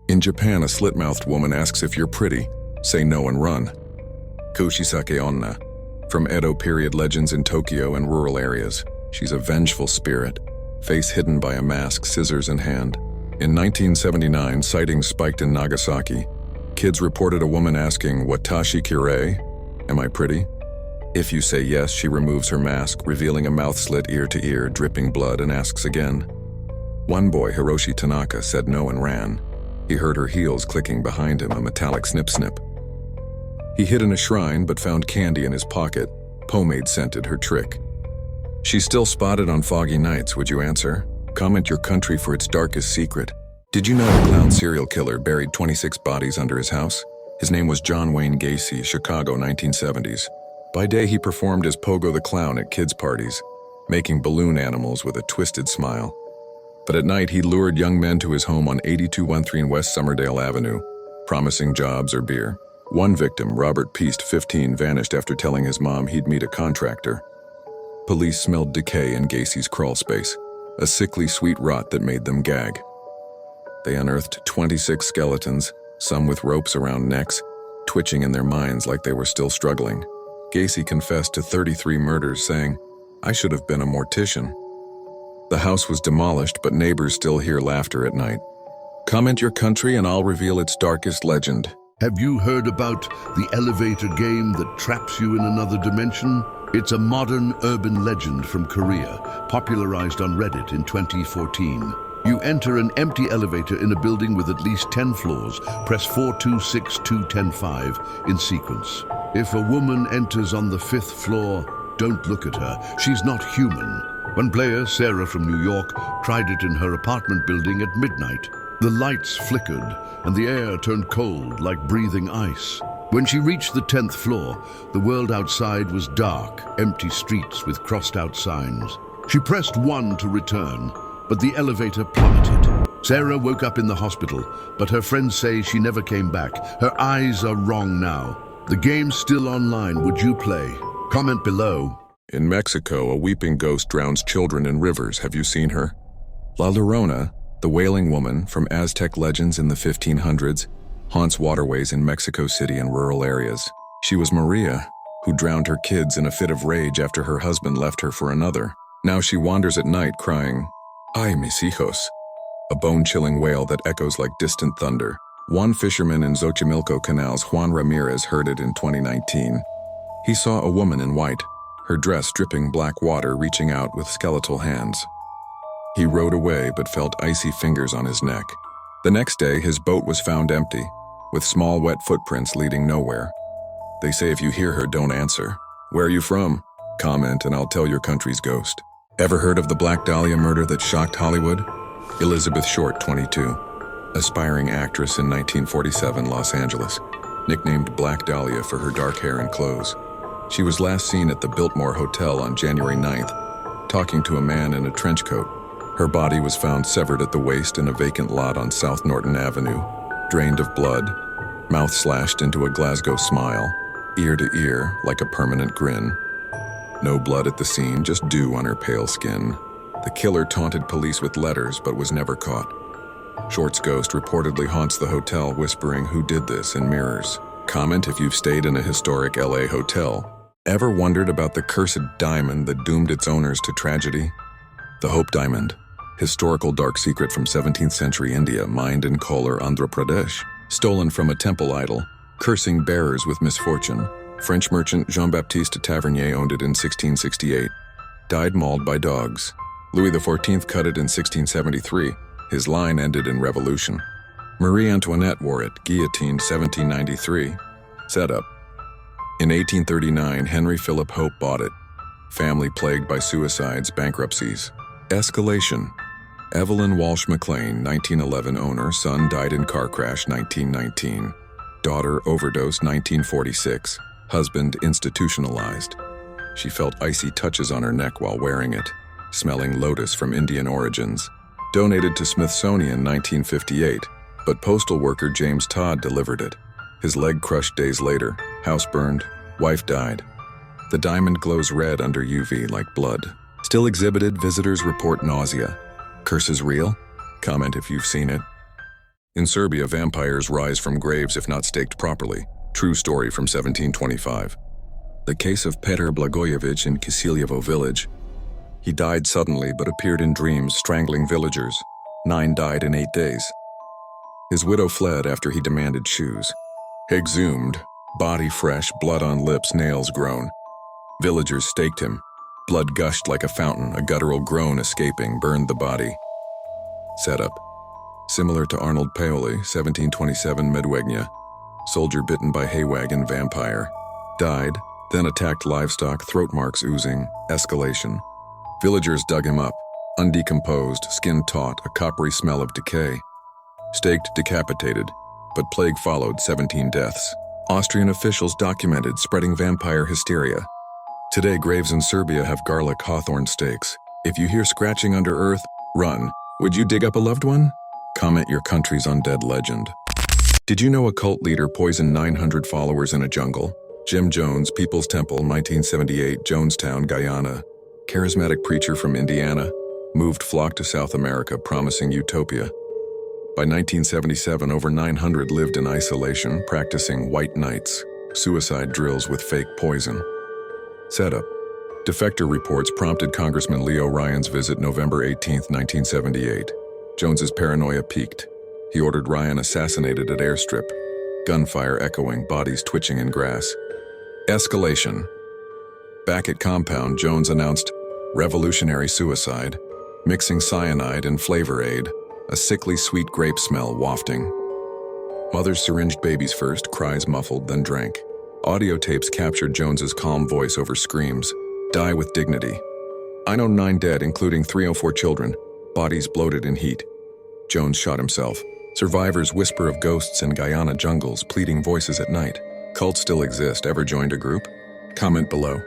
In Japan, a slit-mouthed woman asks if you're pretty. Say no and run. Kushisake onna. From Edo period legends in Tokyo and rural areas. She's a vengeful spirit, face hidden by a mask, scissors in hand. In 1979, sightings spiked in Nagasaki. Kids reported a woman asking, "Watashi kirei?" Am I pretty? If you say yes, she removes her mask, revealing a mouth slit ear to ear, dripping blood, and asks again. One boy, Hiroshi Tanaka, said no and ran. He heard her heels clicking behind him, a metallic snip-snip. He hid in a shrine but found candy in his pocket. Pomade scented her trick. She's still spotted on foggy nights, would you answer? Comment your country for its darkest secret. Did you know a clown serial killer buried 26 bodies under his house? His name was John Wayne Gacy, Chicago, 1970s. By day, he performed as Pogo the Clown at kids' parties, making balloon animals with a twisted smile. But at night, he lured young men to his home on 8213 West Summerdale Avenue, promising jobs or beer. One victim, Robert Peast, 15, vanished after telling his mom he'd meet a contractor. Police smelled decay in Gacy's crawl space, a sickly sweet rot that made them gag. They unearthed 26 skeletons, some with ropes around necks, twitching in their minds like they were still struggling. Gacy confessed to 33 murders, saying, "I should have been a mortician." The house was demolished, but neighbors still hear laughter at night. Comment your country and I'll reveal its darkest legend. Have you heard about the elevator game that traps you in another dimension? It's a modern urban legend from Korea, popularized on Reddit in 2014. You enter an empty elevator in a building with at least 10 floors. Press 426210 in sequence. If a woman enters on the 5th floor, don't look at her. She's not human. One player, Sarah from New York, tried it in her apartment building at midnight. The lights flickered and the air turned cold like breathing ice. When she reached the 10th floor, the world outside was dark, empty streets with crossed-out signs. She pressed 1 to return, but the elevator plummeted. Sarah woke up in the hospital, but her friends say she never came back. Her eyes are wrong now. The game's still online. Would you play? Comment below. In Mexico, a weeping ghost drowns children in rivers. Have you seen her? La Llorona, the wailing woman from Aztec legends in the 1500s, haunts waterways in Mexico City and rural areas. She was Maria, who drowned her kids in a fit of rage after her husband left her for another. Now she wanders at night crying, "Ay, mis hijos," a bone-chilling wail that echoes like distant thunder. One fisherman in Xochimilco canals, Juan Ramirez, heard it in 2019. He saw a woman in white, her dress dripping black water, reaching out with skeletal hands. He rowed away but felt icy fingers on his neck. The next day, his boat was found empty, with small wet footprints leading nowhere. They say if you hear her, don't answer. Where are you from? Comment and I'll tell your country's ghost. Ever heard of the Black Dahlia murder that shocked Hollywood? Elizabeth Short, 22, aspiring actress in 1947 Los Angeles, nicknamed Black Dahlia for her dark hair and clothes. She was last seen at the Biltmore Hotel on January 9th, talking to a man in a trench coat. Her body was found severed at the waist in a vacant lot on South Norton Avenue, drained of blood, mouth slashed into a Glasgow smile, ear to ear like a permanent grin. No blood at the scene, just dew on her pale skin. The killer taunted police with letters but was never caught. Short's ghost reportedly haunts the hotel, whispering who did this in mirrors. Comment if you've stayed in a historic LA hotel. Ever wondered about the cursed diamond that doomed its owners to tragedy? The Hope Diamond, historical dark secret from 17th century India, mined in Kolar, Andhra Pradesh, stolen from a temple idol, cursing bearers with misfortune. French merchant Jean-Baptiste Tavernier owned it in 1668, died mauled by dogs. Louis XIV cut it in 1673. His line ended in revolution. Marie Antoinette wore it, guillotined 1793. Setup. In 1839, Henry Philip Hope bought it. Family plagued by suicides, bankruptcies. Escalation. Evelyn Walsh McLean, 1911 owner, son died in car crash 1919. Daughter overdose 1946. Husband institutionalized. She felt icy touches on her neck while wearing it, smelling lotus from Indian origins. Donated to Smithsonian 1958, but postal worker James Todd delivered it. His leg crushed days later, house burned, wife died. The diamond glows red under UV like blood. Still exhibited, visitors report nausea. Curses real? Comment if you've seen it. In Serbia, vampires rise from graves if not staked properly. True story from 1725. The case of Petar Blagojevic in Kisiljevo village. He died suddenly but appeared in dreams strangling villagers. 9 died in 8 days. His widow fled after he demanded shoes. Exhumed, body fresh, blood on lips, nails grown. Villagers staked him. Blood gushed like a fountain, a guttural groan escaping, burned the body. Setup. Similar to Arnold Paoli, 1727 Medwegna. Soldier bitten by haywagon vampire. Died, then attacked livestock, throat marks oozing. Escalation. Villagers dug him up. Undecomposed, skin taut, a coppery smell of decay. Staked, decapitated. But plague followed, 17 deaths. Austrian officials documented spreading vampire hysteria. Today, graves in Serbia have garlic hawthorn stakes. If you hear scratching under earth, run. Would you dig up a loved one? Comment your country's undead legend. Did you know a cult leader poisoned 900 followers in a jungle? Jim Jones, People's Temple, 1978, Jonestown, Guyana. Charismatic preacher from Indiana. Moved flock to South America, promising utopia. By 1977, over 900 lived in isolation, practicing white nights, suicide drills with fake poison. Setup. Defector reports prompted Congressman Leo Ryan's visit November 18, 1978. Jones's paranoia peaked. He ordered Ryan assassinated at airstrip. Gunfire echoing, bodies twitching in grass. Escalation. Back at compound, Jones announced revolutionary suicide, mixing cyanide and flavor aid, a sickly sweet grape smell wafting. Mothers syringed babies first, cries muffled, then drank. Audio tapes captured Jones's calm voice over screams. Die with dignity. I know 9 dead, including 304 children, bodies bloated in heat. Jones shot himself. Survivors whisper of ghosts in Guyana jungles, pleading voices at night. Cults still exist. Ever joined a group? Comment below.